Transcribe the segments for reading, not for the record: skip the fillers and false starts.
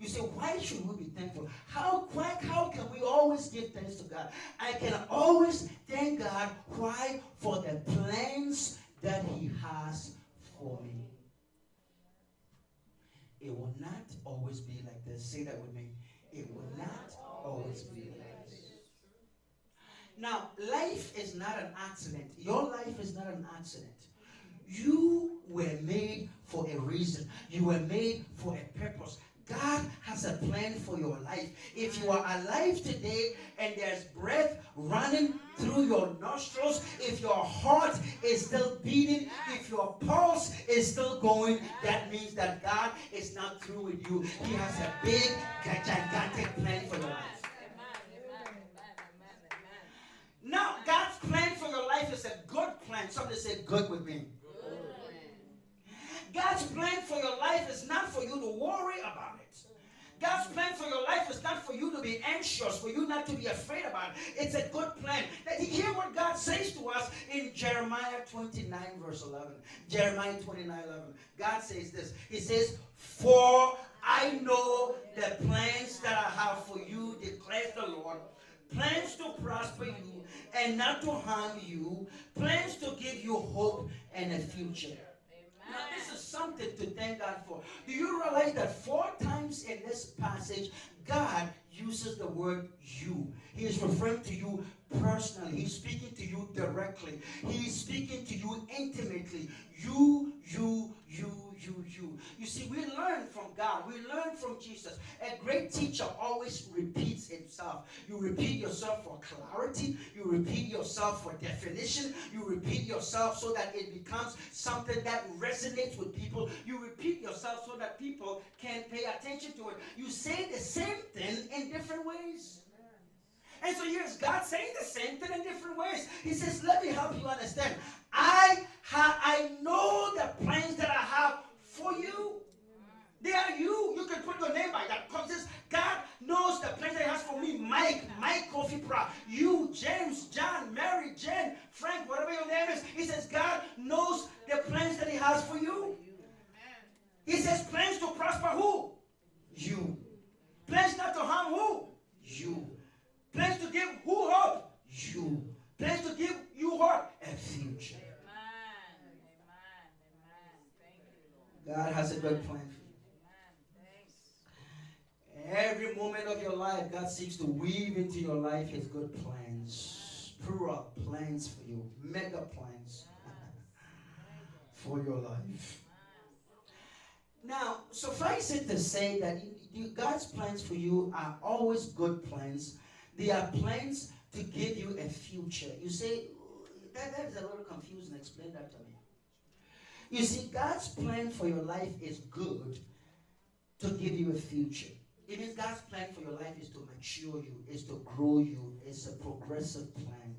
You say, why should we be thankful? How can we always give thanks to God? I can always thank God. Why? For the plans that He has for me. It will not always be like this. Say that with me. It will not always be like this. Now, life is not an accident. Your life is not an accident. You were made for a reason. You were made for a purpose. God has a plan for your life. If you are alive today and there's breath running through your nostrils, if your heart is still beating, if your pulse is still going, that means that God is not through with you. He has a big, gigantic plan for your life. Now, God's plan for your life is a good plan. Somebody say good with me. God's plan for your life is not for you to worry about it. God's plan for your life is not for you to be anxious, for you not to be afraid about it. It's a good plan. Hear what God says to us in Jeremiah 29, verse 11. Jeremiah 29, 11. God says this. He says, for I know the plans that I have for you, declares the Lord. Plans to prosper you and not to harm you. Plans to give you hope and a future. Now, this is something to thank God for. Do you realize that 4 times in this passage, God uses the word you? He is referring to you personally. He's speaking to you directly. He's speaking to you intimately. You. You see, we learn from God. We learn from Jesus. A great teacher always repeats himself. You repeat yourself for clarity. You repeat yourself for definition. You repeat yourself so that it becomes something that resonates with people. You repeat yourself so that people can pay attention to it. You say the same thing in different ways. And so here's God saying the same thing in different ways. He says, let me help you understand. I know the plans that I have for you. They are you. You can put your name by that. Because God knows the plans that He has for me. Mike, Kofi Prah, you, James, John, Mary, Jen, Frank, whatever your name is. He says God knows the plans that He has for you. He says plans to prosper who? You. Plans not to harm who? You. Plans to give who hope? You. Plans to give you what? A future. God has a good plan for you. Every moment of your life, God seeks to weave into your life His good plans. Prah plans for you. Mega plans for your life. Now, suffice it to say that God's plans for you are always good plans. They are plans to give you a future. You say, that is a little confusing. Explain that to me. You see, God's plan for your life is good to give you a future. It means God's plan for your life is to mature you, is to grow you. It's a progressive plan.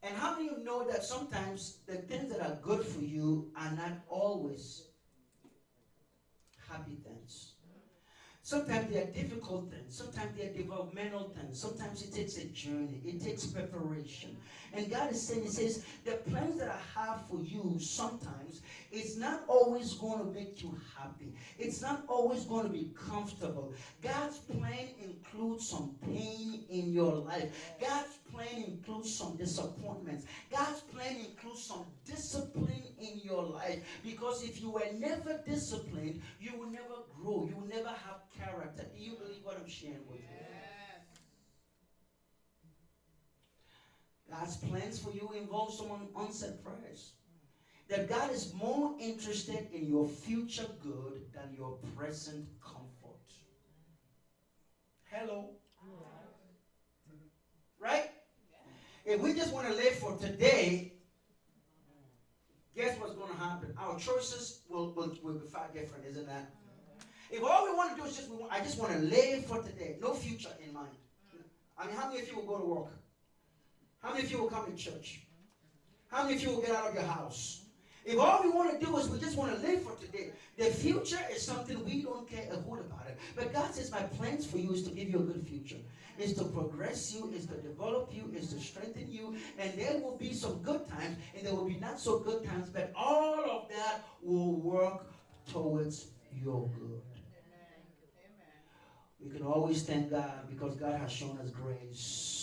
And how many of you know that sometimes the things that are good for you are not always happy things? Sometimes they are difficult things. Sometimes they are developmental things. Sometimes it takes a journey. It takes preparation. And God is saying, He says, the plans that I have for you sometimes, it's not always going to make you happy. It's not always going to be comfortable. God's plan includes some pain in your life. God's plan includes some disappointments. God's plan includes some discipline in your life. Because if you were never disciplined, you will never grow. You will never have character. Do you believe what I'm sharing with you? God's plans for you involve some unanswered prayers. That God is more interested in your future good than your present comfort. Hello? Right? If we just want to live for today, guess what's going to happen? Our choices will be far different, isn't that? If all we want to do is I just want to live for today, no future in mind. I mean, how many of you will go to work? How many of you will come to church? How many of you will get out of your house? If all we want to do is we just want to live for today, the future is something we don't care a hoot about it. But God says, my plans for you is to give you a good future. Is to progress you, is to develop you, is to strengthen you. And there will be some good times, and there will be not so good times, but all of that will work towards your good. We can always thank God because God has shown us grace.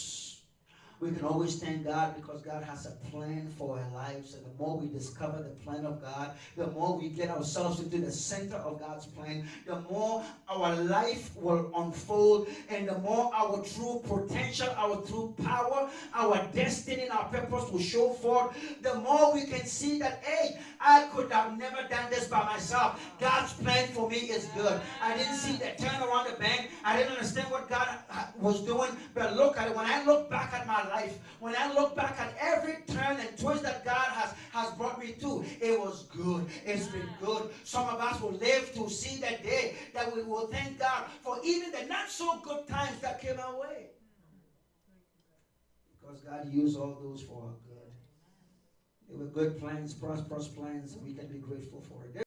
We can always thank God because God has a plan for our lives. And the more we discover the plan of God, the more we get ourselves into the center of God's plan, the more our life will unfold, and the more our true potential, our true power, our destiny, and our purpose will show forth. The more we can see that, hey, I could have never done this by myself. God's plan for me is good. I didn't see that turn around the bank. I didn't understand what God was doing. But look at it. When I look back at my life, when I look back at every turn and twist that God has brought me to, it was good. It's been good. Some of us will live to see that day that we will thank God for even the not so good times that came our way. Because God used all those for our good. They were good plans, prosperous plans, and we can be grateful for it.